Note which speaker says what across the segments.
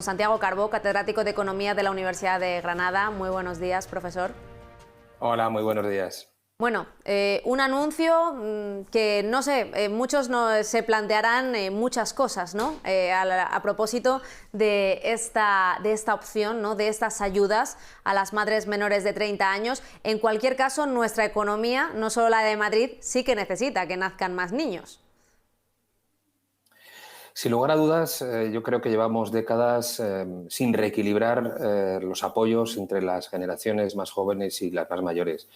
Speaker 1: Santiago Carbó, catedrático de Economía de la Universidad de Granada. Muy buenos días, profesor.
Speaker 2: Hola, muy buenos días.
Speaker 1: Bueno, un anuncio que, no sé, muchos se plantearán muchas cosas, ¿no? A propósito de esta opción, ¿no? De estas ayudas a las madres menores de 30 años. En cualquier caso, nuestra economía, no solo la de Madrid, sí que necesita que nazcan más niños.
Speaker 2: Sin lugar a dudas, yo creo que llevamos décadas sin reequilibrar los apoyos entre las generaciones más jóvenes y las más mayores.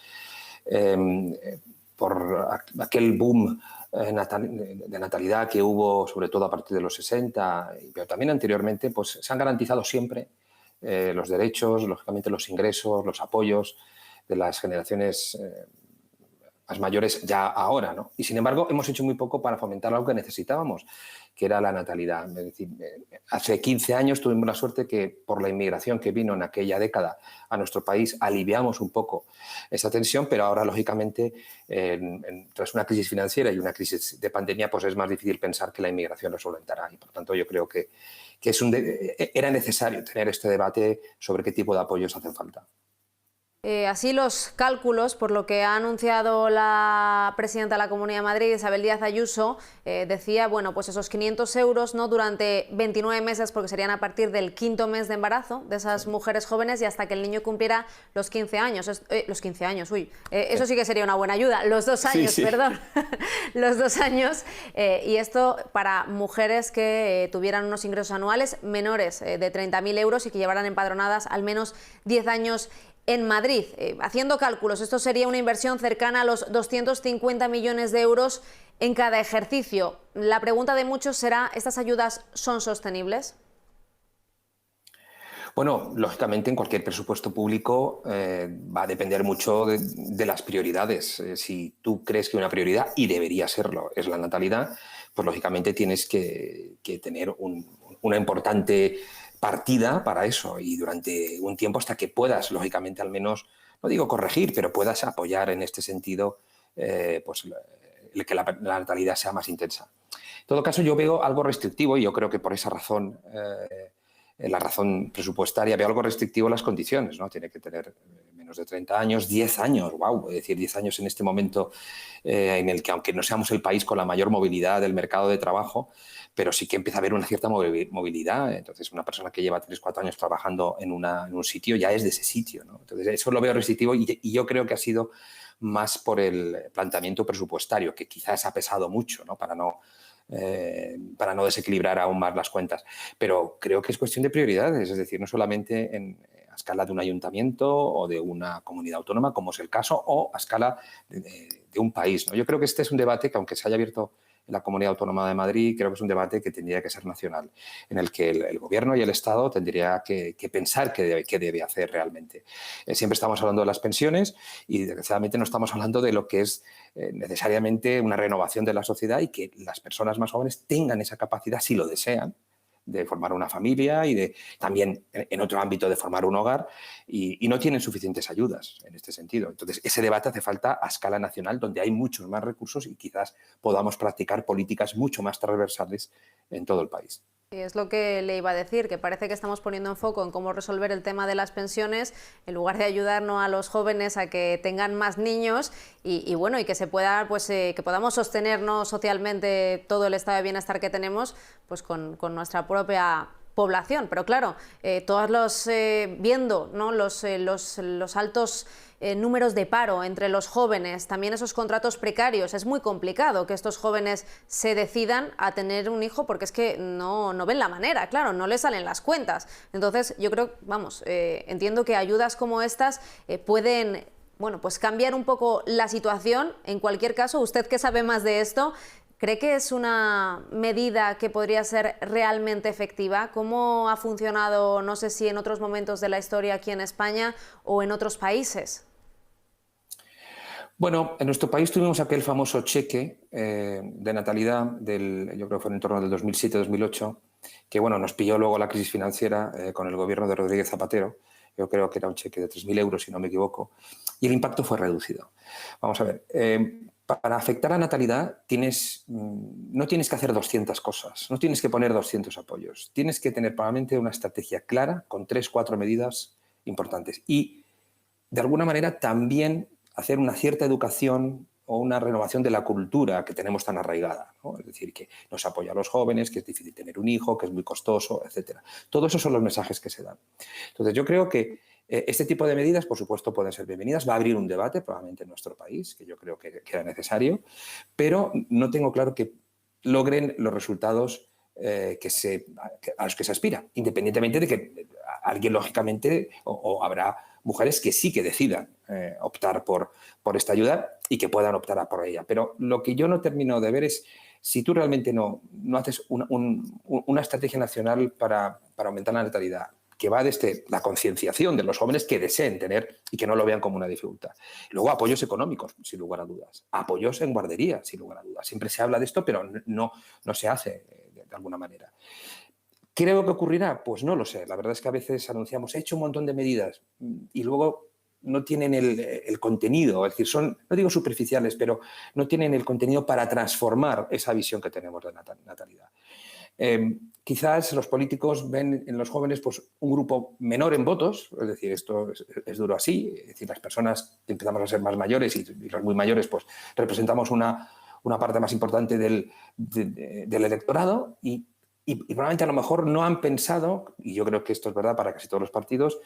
Speaker 2: Por aquel boom de natalidad que hubo, sobre todo a partir de los 60, pero también anteriormente, pues se han garantizado siempre los derechos, lógicamente los ingresos, los apoyos de las generaciones más mayores ya ahora, ¿no? Y sin embargo, hemos hecho muy poco para fomentar algo que necesitábamos, que era la natalidad. Es decir, hace 15 años tuvimos la suerte que por la inmigración que vino en aquella década a nuestro país aliviamos un poco esa tensión, pero ahora, lógicamente, tras una crisis financiera y una crisis de pandemia, pues es más difícil pensar que la inmigración lo solventará. Y, por tanto, yo creo que era necesario tener este debate sobre qué tipo de apoyos hacen falta.
Speaker 1: Así los cálculos, por lo que ha anunciado la presidenta de la Comunidad de Madrid, Isabel Díaz Ayuso, decía, bueno, pues esos 500 euros, ¿no? Durante 29 meses, porque serían a partir del 5.º mes de embarazo de esas mujeres jóvenes y hasta que el niño cumpliera los 15 años. Los 15 años, eso sí que sería una buena ayuda. Los 2 años, sí. Perdón, los 2 años. Y esto para mujeres que tuvieran unos ingresos anuales menores de 30.000 euros y que llevaran empadronadas al menos 10 años en Madrid. Haciendo cálculos, esto sería una inversión cercana a los 250 millones de euros en cada ejercicio. La pregunta de muchos será, ¿estas ayudas son sostenibles?
Speaker 2: Bueno, lógicamente en cualquier presupuesto público va a depender mucho de las prioridades. Si tú crees que una prioridad, y debería serlo, es la natalidad, pues lógicamente tienes que tener una importante partida para eso y durante un tiempo hasta que puedas, lógicamente, al menos, no digo corregir, pero puedas apoyar en este sentido pues el que la natalidad sea más intensa. En todo caso, yo veo algo restrictivo y yo creo que por esa razón, la razón presupuestaria, veo algo restrictivo en las condiciones, ¿no? Tiene que tener menos de 30 años, 10 años, wow, es decir, 10 años en este momento en el que, aunque no seamos el país con la mayor movilidad del mercado de trabajo, pero sí que empieza a haber una cierta movilidad. Entonces, una persona que lleva 3 o 4 años trabajando en un sitio ya es de ese sitio, ¿no? Entonces, eso lo veo restrictivo y yo creo que ha sido más por el planteamiento presupuestario, que quizás ha pesado mucho, ¿no? Para no desequilibrar aún más las cuentas. Pero creo que es cuestión de prioridades, es decir, no solamente a escala de un ayuntamiento o de una comunidad autónoma, como es el caso, o a escala de un país, ¿no? Yo creo que este es un debate que, aunque se haya abierto en la Comunidad Autónoma de Madrid, creo que es un debate que tendría que ser nacional, en el que el Gobierno y el Estado tendría que pensar qué debe hacer realmente. Siempre estamos hablando de las pensiones y, desgraciadamente, no estamos hablando de lo que es necesariamente una renovación de la sociedad y que las personas más jóvenes tengan esa capacidad, si lo desean, de formar una familia y de también en otro ámbito de formar un hogar y no tienen suficientes ayudas en este sentido. Entonces, ese debate hace falta a escala nacional, donde hay muchos más recursos y quizás podamos practicar políticas mucho más transversales en todo el país.
Speaker 1: Y es lo que le iba a decir, que parece que estamos poniendo en foco en cómo resolver el tema de las pensiones en lugar de ayudarnos a los jóvenes a que tengan más niños y bueno, y que se pueda, pues que podamos sostenernos socialmente todo el estado de bienestar que tenemos, pues con nuestra propia población. Pero claro, viendo, ¿no? los altos números de paro entre los jóvenes, también esos contratos precarios, es muy complicado que estos jóvenes se decidan a tener un hijo porque es que no ven la manera, claro, no les salen las cuentas. Entonces yo creo, entiendo que ayudas como estas pueden, bueno, pues cambiar un poco la situación. En cualquier caso, usted que sabe más de esto, ¿cree que es una medida que podría ser realmente efectiva? ¿Cómo ha funcionado, no sé si en otros momentos de la historia aquí en España o en otros países?
Speaker 2: Bueno, en nuestro país tuvimos aquel famoso cheque de natalidad, yo creo que fue en torno del 2007-2008, que bueno, nos pilló luego la crisis financiera con el gobierno de Rodríguez Zapatero. Yo creo que era un cheque de 3.000 euros, si no me equivoco, y el impacto fue reducido. Vamos a ver, para afectar a la natalidad no tienes que hacer 200 cosas, no tienes que poner 200 apoyos. Tienes que tener probablemente una estrategia clara con 3 o 4 medidas importantes. Y, de alguna manera, también hacer una cierta educación o una renovación de la cultura que tenemos tan arraigada, ¿no? Es decir, que no se apoya a los jóvenes, que es difícil tener un hijo, que es muy costoso, etc. Todos esos son los mensajes que se dan. Entonces, yo creo que este tipo de medidas, por supuesto, pueden ser bienvenidas. Va a abrir un debate probablemente en nuestro país, que yo creo que era necesario, pero no tengo claro que logren los resultados a los que se aspira, independientemente de que alguien, lógicamente, o habrá mujeres que sí que decidan optar por esta ayuda y que puedan optar por ella. Pero lo que yo no termino de ver es si tú realmente no haces una estrategia nacional para aumentar la natalidad, que va desde la concienciación de los jóvenes que deseen tener y que no lo vean como una dificultad. Luego, apoyos económicos, sin lugar a dudas. Apoyos en guardería, sin lugar a dudas. Siempre se habla de esto, pero no se hace de alguna manera. ¿Creo que ocurrirá? Pues no lo sé. La verdad es que a veces anunciamos, he hecho un montón de medidas y luego no tienen el contenido, es decir, son, no digo superficiales, pero no tienen el contenido para transformar esa visión que tenemos de natalidad. Quizás los políticos ven en los jóvenes pues, un grupo menor en votos, es decir, esto es duro así, es decir, las personas que empezamos a ser más mayores y los muy mayores pues representamos una parte más importante del electorado y probablemente a lo mejor no han pensado, y yo creo que esto es verdad para casi todos los partidos,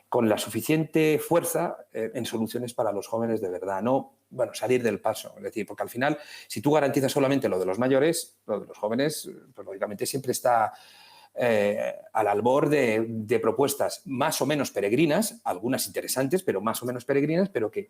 Speaker 2: con la suficiente fuerza en soluciones para los jóvenes de verdad, no salir del paso. Es decir, porque al final, si tú garantizas solamente lo de los mayores, lo de los jóvenes, pues lógicamente siempre está al albor de propuestas más o menos peregrinas, algunas interesantes, pero más o menos peregrinas, pero que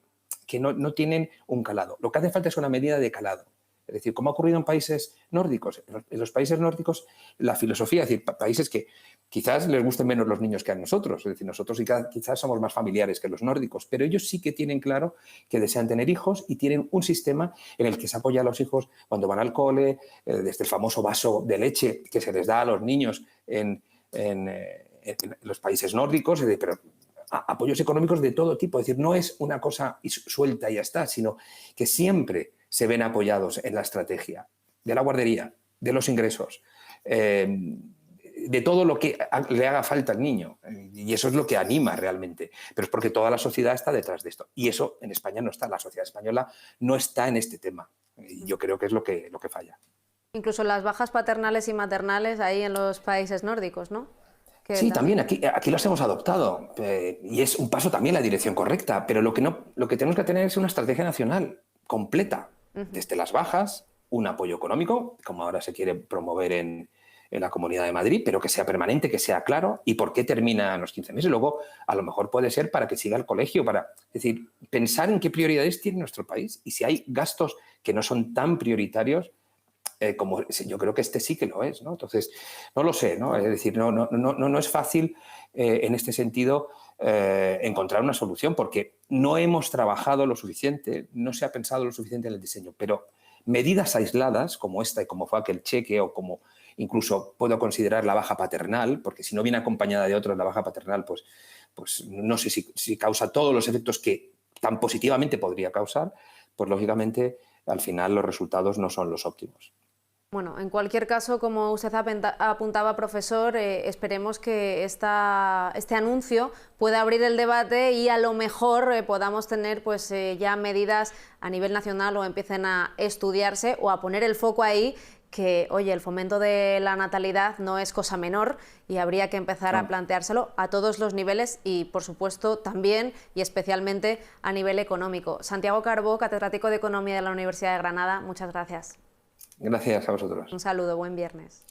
Speaker 2: no tienen un calado. Lo que hace falta es una medida de calado. Es decir, como ha ocurrido en países nórdicos. En los países nórdicos, la filosofía, es decir, países que quizás les gusten menos los niños que a nosotros. Es decir, nosotros quizás somos más familiares que los nórdicos, pero ellos sí que tienen claro que desean tener hijos y tienen un sistema en el que se apoya a los hijos cuando van al cole, desde el famoso vaso de leche que se les da a los niños en los países nórdicos, es decir, pero apoyos económicos de todo tipo. Es decir, no es una cosa suelta y ya está, sino que siempre se ven apoyados en la estrategia de la guardería, de los ingresos, de todo lo que le haga falta al niño. Y eso es lo que anima realmente. Pero es porque toda la sociedad está detrás de esto. Y eso en España no está. La sociedad española no está en este tema. Y yo creo que es lo que falla.
Speaker 1: Incluso las bajas paternales y maternales ahí en los países nórdicos, ¿no?
Speaker 2: Sí, también aquí las hemos adoptado y es un paso también en la dirección correcta, pero lo que tenemos que tener es una estrategia nacional completa, desde las bajas, un apoyo económico, como ahora se quiere promover en la Comunidad de Madrid, pero que sea permanente, que sea claro, y por qué termina en los 15 meses. Luego, a lo mejor puede ser para que siga el colegio, es decir, pensar en qué prioridades tiene nuestro país y si hay gastos que no son tan prioritarios, como yo creo que este sí que lo es, ¿no? Entonces, no lo sé, ¿no? Es decir, no es fácil en este sentido encontrar una solución porque no hemos trabajado lo suficiente, no se ha pensado lo suficiente en el diseño, pero medidas aisladas como esta y como fue aquel cheque o como incluso puedo considerar la baja paternal, porque si no viene acompañada de otros, la baja paternal, pues no sé si causa todos los efectos que tan positivamente podría causar, pues lógicamente al final los resultados no son los óptimos.
Speaker 1: Bueno, en cualquier caso, como usted apuntaba, profesor, esperemos que este anuncio pueda abrir el debate y a lo mejor podamos tener pues, ya medidas a nivel nacional o empiecen a estudiarse o a poner el foco ahí que, oye, el fomento de la natalidad no es cosa menor y habría que empezar a planteárselo a todos los niveles y, por supuesto, también y especialmente a nivel económico. Santiago Carbó, catedrático de Economía de la Universidad de Granada, muchas gracias.
Speaker 2: Gracias a vosotros.
Speaker 1: Un saludo, buen viernes.